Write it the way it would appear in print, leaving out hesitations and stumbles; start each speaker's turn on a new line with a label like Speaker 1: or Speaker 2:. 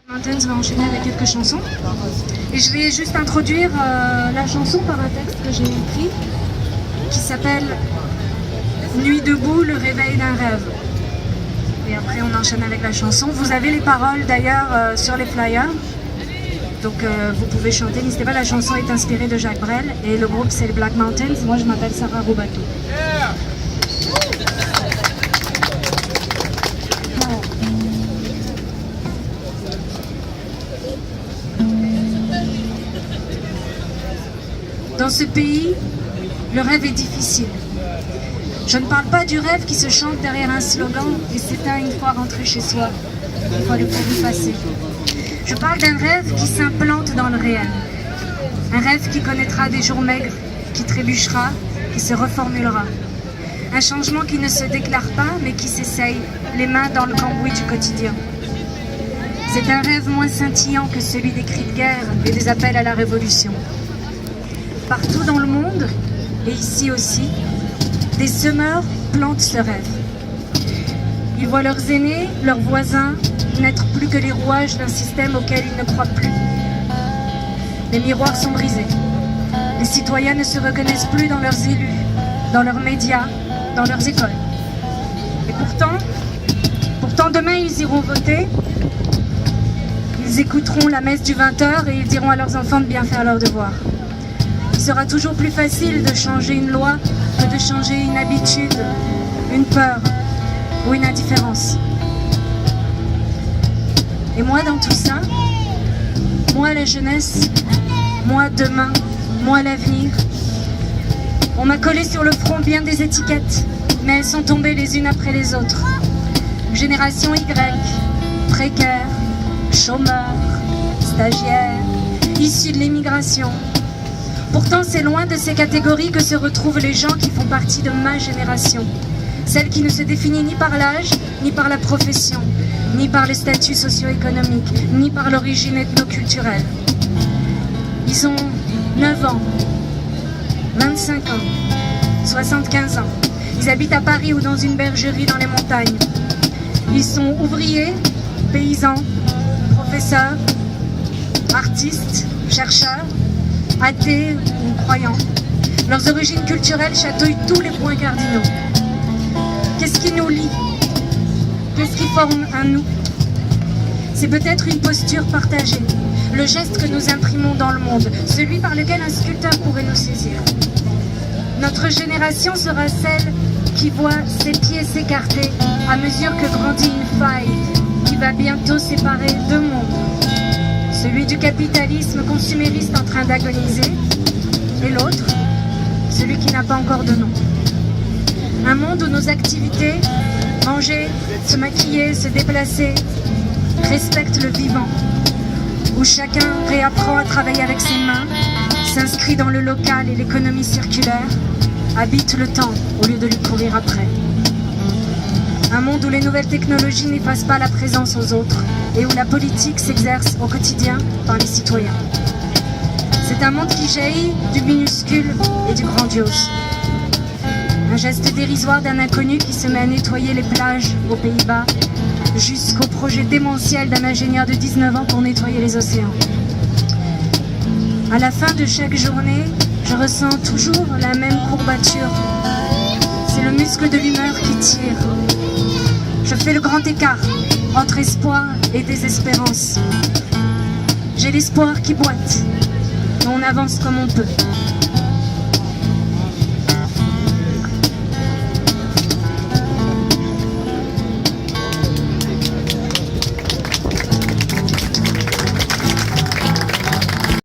Speaker 1: Mountains va enchaîner avec quelques chansons. Et je vais juste introduire la chanson par un texte que j'ai écrit qui s'appelle Nuit debout, le réveil d'un rêve. Et après on enchaîne avec la chanson. Vous avez les paroles d'ailleurs sur les flyers. Donc vous pouvez chanter, n'hésitez pas, la chanson est inspirée de Jacques Brel et le groupe c'est les Black Mountains. Moi je m'appelle Sarah Roubato. Dans ce pays, le rêve est difficile. Je ne parle pas du rêve qui se chante derrière un slogan et s'éteint une fois rentré chez soi, une fois le produit passé. Je parle d'un rêve qui s'implante dans le réel. Un rêve qui connaîtra des jours maigres, qui trébuchera, qui se reformulera. Un changement qui ne se déclare pas, mais qui s'essaye, les mains dans le cambouis du quotidien. C'est un rêve moins scintillant que celui des cris de guerre et des appels à la révolution. Partout dans le monde, et ici aussi, des semeurs plantent ce rêve. Ils voient leurs aînés, leurs voisins, n'être plus que les rouages d'un système auquel ils ne croient plus. Les miroirs sont brisés. Les citoyens ne se reconnaissent plus dans leurs élus, dans leurs médias, dans leurs écoles. Et pourtant demain ils iront voter, ils écouteront la messe du 20h et ils diront à leurs enfants de bien faire leurs devoirs. Il sera toujours plus facile de changer une loi que de changer une habitude, une peur ou une indifférence. Et moi dans tout ça, moi la jeunesse, moi demain, moi l'avenir, on m'a collé sur le front bien des étiquettes, mais elles sont tombées les unes après les autres. Génération Y, précaire, chômeur, stagiaire, issu de l'immigration. Pourtant, c'est loin de ces catégories que se retrouvent les gens qui font partie de ma génération. Celle qui ne se définit ni par l'âge, ni par la profession, ni par le statut socio-économique, ni par l'origine ethno-culturelle. Ils ont 9 ans, 25 ans, 75 ans. Ils habitent à Paris ou dans une bergerie dans les montagnes. Ils sont ouvriers, paysans, professeurs, artistes, chercheurs, athées ou croyants. Leurs origines culturelles chatouillent tous les points cardinaux. Qu'est-ce qui nous lie? Qu'est-ce qui forme un nous? C'est peut-être une posture partagée, le geste que nous imprimons dans le monde, celui par lequel un sculpteur pourrait nous saisir. Notre génération sera celle qui voit ses pieds s'écarter à mesure que grandit une faille qui va bientôt séparer deux mondes. Celui du capitalisme consumériste en train d'agoniser, et l'autre, celui qui n'a pas encore de nom. Un monde où nos activités, manger, se maquiller, se déplacer, respectent le vivant, où chacun réapprend à travailler avec ses mains, s'inscrit dans le local et l'économie circulaire, habite le temps au lieu de lui courir après. Un monde où les nouvelles technologies n'effacent pas la présence aux autres et où la politique s'exerce au quotidien par les citoyens. C'est un monde qui jaillit du minuscule et du grandiose. Un geste dérisoire d'un inconnu qui se met à nettoyer les plages aux Pays-Bas jusqu'au projet démentiel d'un ingénieur de 19 ans pour nettoyer les océans. À la fin de chaque journée, je ressens toujours la même courbature. C'est le muscle de l'humeur qui tire. Je fais le grand écart entre espoir et désespérance. J'ai l'espoir qui boite, mais on avance comme on peut.